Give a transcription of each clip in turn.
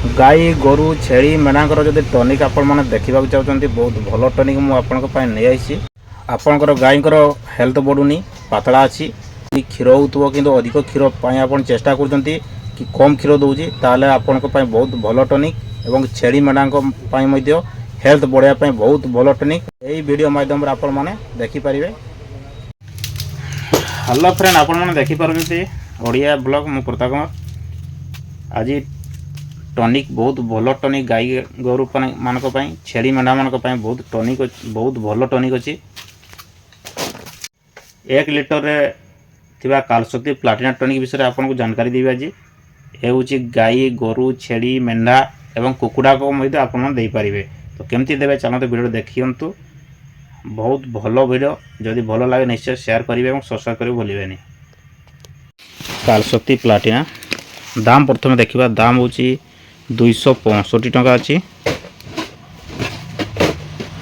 गाई गोरु छेली मेढ़ाकर जब टनिक आपण देखा चाहते बहुत भल टनिक मुझे नहीं आपणकर गाईकर हेल्थ बढ़ुनी पतला अच्छी क्षीर हो कि अधिक क्षीर आप चेष्टा कर कम क्षीर दूसरी ताले आपण बहुत भल टनिक और छेली मेढ़ा हेल्थ बढ़ाया बहुत भल टनिक यही वीडियो माध्यम आपण मैंने देखिपारे। हेलो फ्रेंड आपण मैंने देखिपारे ओडिया ब्लॉग मु प्रताप कुमार आज टनिक बहुत भल टनिक गाई गोरु मानी छेली मेढ़ा मान बहुत टनिक बहुत भल टनिक अच्छी 1 लिटर थिबा कालशक्ति प्लाटिना टनिक विषय आपको जानकारी देवी। आज ये हूँ गाई गोरु छेली मेढ़ा एवं कुकुड़ा को आपरे तो केमती देवे चलते वीडियो देखियंतु बहुत भल वीडियो जदि भल लगे निश्चय शेयर करेंगे और सब्सक्राइब करेंगे भूलें। कालशक्ति प्लाटिना दाम प्रथम देखा दाम हूँ 265 टंका अच्छी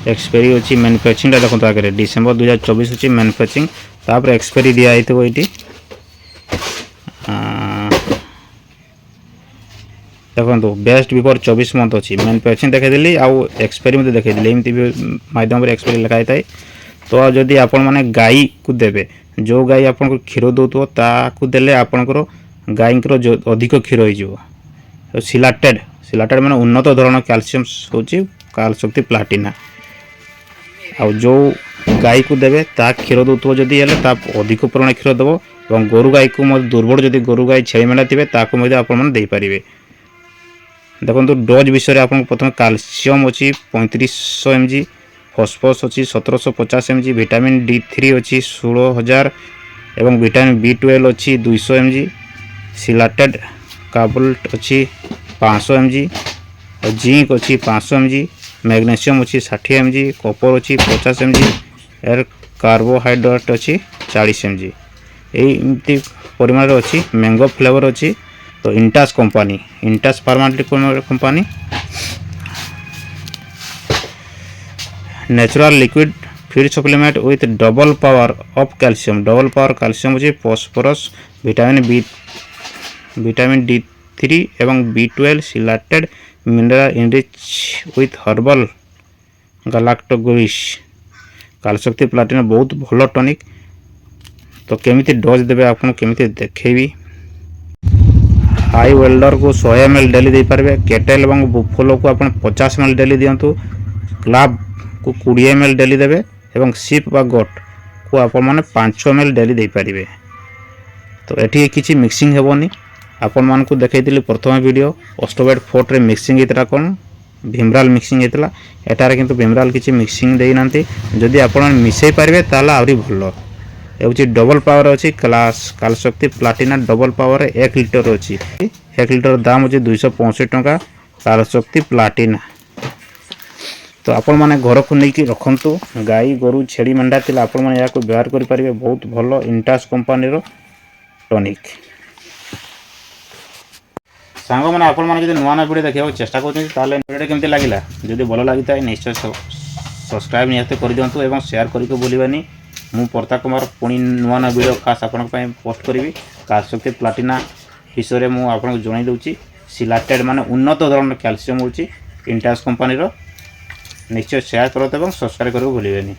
एक्सपायरी अच्छी मैन्युफैक्चरिंग देखो आगे डिसेम्बर 2024 अच्छी मैन्युफैक्चरिंग तापर एक्सपायरी दिखाई ये देखो बेस्ट बिफोर 24 मंथ अच्छी मैन्युफैक्चरिंग देखी आउ एक्सपायरी मत देखी एमती माध्यम एक्सपायरी लिखाई थाए। तो जदि आपण मैंने गाई को देवे जो गाई आप क्षीर दौथो ताकू देले आपणकर गाईंकर अधिक क्षीर हो सिलाटेड सिलाटेड मैंने उन्नत धरण कैल्शियम होची कालशक्ति प्लाटिना आ जो गाई को देवे ता क्षीर दौथो जदि अधिक परिमाण क्षीर देव और गोरु गाई को दुर्बल जदि गोरु गाई छेली मेढ़ा थे आपरे देखो डोज विषय आप प्रथम कैल्शियम अच्छी 3500 mg फॉस्फरस अच्छी 1750 mg विटामिन D3 अच्छी 16,000 एवं विटामिन B12 अच्छी 200 mg सिलाटेड कार्बोलेट अच्छी 500 mg और जिंक अच्छी 500 mg मैग्नीशियम अच्छी 60 mg कॉपर अच्छी 50 mg एयर कार्बोहाइड्रेट अच्छी 40 mg यही परिमाण अच्छी मैंगो फ्लेवर अच्छी। तो Intas company Intas pharmaceutical company natural liquid feed supplement with double power calcium अच्छी फॉस्फरस विटामिन D3 एवं B12 selected mineral enrich with herbal गैलेक्टोग्रिस कालशक्ति प्लाटिना बहुत भल टनिक। तो केमिति डोज देवे आपको केमिति देखेबी हाई वेल्डर को 100 ml डेली दे पारे केटेल और बुफलो को आप 50 ml डेली दिंतु क्लाब को 20 ml डेली देवे और सीप व गोट को आप 5 ml डेली दे पारे। तो ये किसी मिक्सिंग हेबनी आपण मान को देखी प्रथम वीडियो ऑस्टोवेट फोर्ट रे मिक्सिंग होता कौन भिमराल मिक्सिंग होता एटार किंतु भिमराल किसी मिक्सिंग देना जदि आप मिसई पारे ताल आहरी भल ये डबल पावर अच्छी कालशक्ति प्लाटिना डबल पावर 1 लिटर अच्छी 1 लिटर दाम अच्छे 265 टंका कालशक्ति प्लाटिना। तो आपण मैंने घर को लेकिन रखु गाई गोरु छेली मेढ़ा थे आपण मैंने या व्यवहार करेंगे बहुत भल इंटास कंपनी टनिक सांग मैंने आपण मैंने नुआ नुआ वीडियो देखा चेष्टा करें वीडियो केमती लगे जब भल लगी था निश्चय सब्सक्राइब निहत कर दिंतु और शेयर करके भूलबानी। मु प्रताप कुमार पुणी नुआ नुआ वीडियो खास आपण पोस्ट करी कालशक्ति प्लाटिना विषय में आपको जन दूसरी सिलेक्टेड माने उन्नत धरण कैल्शियम होची इंटास कंपनी निश्चय शेयर करते और सब्सक्राइब करके भूलबानी।